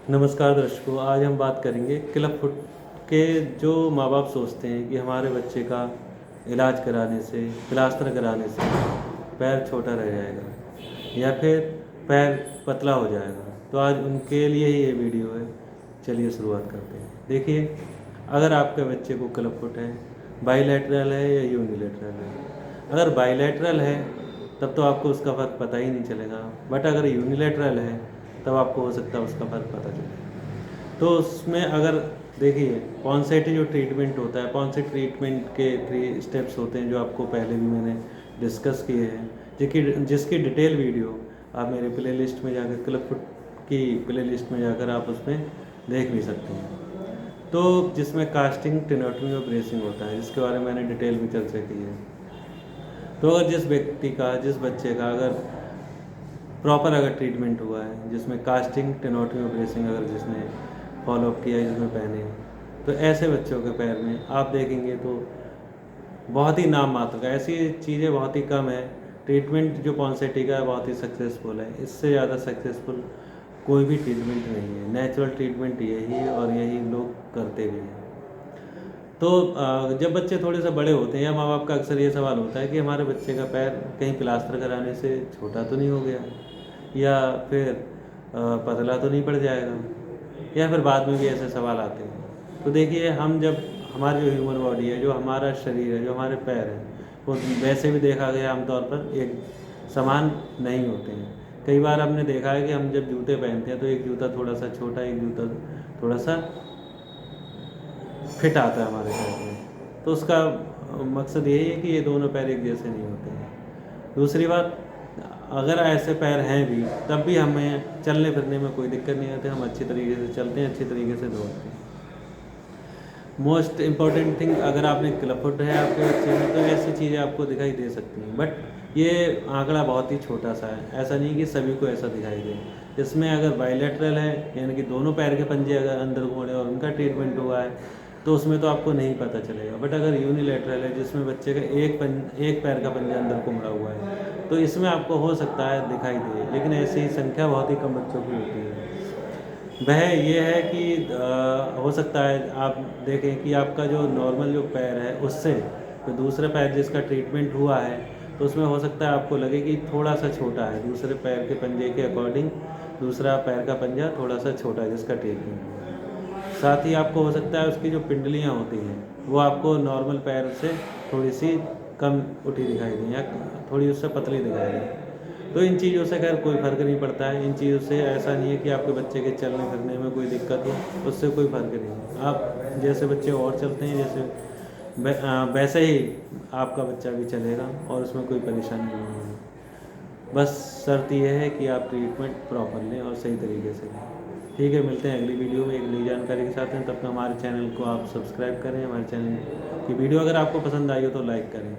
नमस्कार दर्शकों, आज हम बात करेंगे क्लब फुट के। जो माँ बाप सोचते हैं कि हमारे बच्चे का इलाज कराने से, प्लास्टर कराने से पैर छोटा रह जाएगा या फिर पैर पतला हो जाएगा, तो आज उनके लिए ही ये वीडियो है। चलिए शुरुआत करते हैं। देखिए, अगर आपके बच्चे को क्लब फुट है, बाईलैटरल है या यूनिलैटरल है। अगर बाईलैटरल है तब तो आपको उसका फ़र्क पता ही नहीं चलेगा, बट अगर यूनिलैटरल है तब आपको हो सकता है उसका फ़र्क पता चले। तो उसमें अगर देखिए, पॉन्सेटी जो ट्रीटमेंट होता है, पॉन्सेट ट्रीटमेंट के 3 स्टेप्स होते हैं जो आपको पहले भी मैंने डिस्कस किए हैं, जिसकी डिटेल वीडियो आप मेरे प्ले लिस्ट में जाकर, क्लब फुट की प्ले लिस्ट में जाकर आप उसमें देख भी सकते हैं। तो जिसमें कास्टिंग, टेनोटमी और ब्रेसिंग होता है, जिसके बारे में मैंने डिटेल में चर्चा की है। तो अगर जिस व्यक्ति का, जिस बच्चे का अगर प्रॉपर अगर ट्रीटमेंट हुआ है, जिसमें कास्टिंग, टेनोटमी और ब्रेसिंग अगर जिसने फॉलोअप किया है, जिसमें पहने हैं, तो ऐसे बच्चों के पैर में आप देखेंगे तो बहुत ही नाम मात्र का, ऐसी चीज़ें बहुत ही कम है। ट्रीटमेंट जो पॉन्सेटी का है बहुत ही सक्सेसफुल है, इससे ज़्यादा सक्सेसफुल कोई भी ट्रीटमेंट नहीं है। नेचुरल ट्रीटमेंट यही है और यही लोग करते भी हैं। तो जब बच्चे थोड़े से बड़े होते हैं या माँ बाप का अक्सर ये सवाल होता है कि हमारे बच्चे का पैर कहीं प्लास्टर कराने से छोटा तो नहीं हो गया, या फिर पतला तो नहीं पड़ जाएगा, या फिर बाद में भी ऐसे सवाल आते हैं। तो देखिए, हम जब हमारी जो ह्यूमन बॉडी है, जो हमारा शरीर है, जो हमारे पैर हैं, वो वैसे भी देखा गया आमतौर पर एक समान नहीं होते हैं। कई बार हमने देखा है कि हम जब जूते पहनते हैं तो एक जूता थोड़ा सा छोटा, एक जूता थोड़ा सा फिट आता है हमारे पैर में। तो उसका मकसद यही है कि ये दोनों पैर एक जैसे नहीं होते हैं। दूसरी बात, अगर ऐसे पैर हैं भी तब भी हमें चलने फिरने में कोई दिक्कत नहीं आती, हम अच्छी तरीके से चलते हैं, अच्छी तरीके से दौड़ते हैं। मोस्ट इम्पॉर्टेंट थिंग, अगर आपने क्लब फुट है आपके बच्चे में तो ऐसी चीज़ें आपको दिखाई दे सकती हैं, बट ये आंकड़ा बहुत ही छोटा सा है। ऐसा नहीं कि सभी को ऐसा दिखाई दे। इसमें अगर बाईलैटरल है, यानी कि दोनों पैर के पंजे अगर अंदर घोड़े और उनका ट्रीटमेंट हुआ है, तो उसमें तो आपको नहीं पता चलेगा। बट अगर यूनिलैटरल है, जिसमें बच्चे का एक पैर का पंजा अंदर घुमड़ा हुआ है, तो इसमें आपको हो सकता है दिखाई दे, लेकिन ऐसी संख्या बहुत ही कम बच्चों की होती है। वह ये है कि हो सकता है आप देखें कि आपका जो नॉर्मल जो पैर है उससे जो दूसरे पैर जिसका ट्रीटमेंट हुआ है, तो उसमें हो सकता है आपको लगे कि थोड़ा सा छोटा है, दूसरे पैर के पंजे के अकॉर्डिंग दूसरा पैर का पंजा थोड़ा सा छोटा है जिसका ट्रीटमेंट हुआ है। साथ ही आपको हो सकता है उसकी जो पिंडलियाँ होती हैं वो आपको नॉर्मल पैर से थोड़ी सी कम उठी दिखाई दें या थोड़ी उससे पतली दिखाई दें। तो इन चीज़ों से खैर कोई फ़र्क नहीं पड़ता है। इन चीज़ों से ऐसा नहीं है कि आपके बच्चे के चलने फिरने में कोई दिक्कत हो, उससे कोई फ़र्क नहीं है। आप जैसे बच्चे और चलते हैं, वैसे ही आपका बच्चा भी चलेगा और उसमें कोई परेशानी नहीं होगी। बस शर्त यह है कि आप ट्रीटमेंट प्रॉपर लें और सही तरीके से लें। ठीक है, मिलते हैं अगली वीडियो में एक नई जानकारी के साथ हैं। तब तक हमारे चैनल को आप सब्सक्राइब करें, हमारे चैनल की वीडियो अगर आपको पसंद आई हो तो लाइक करें।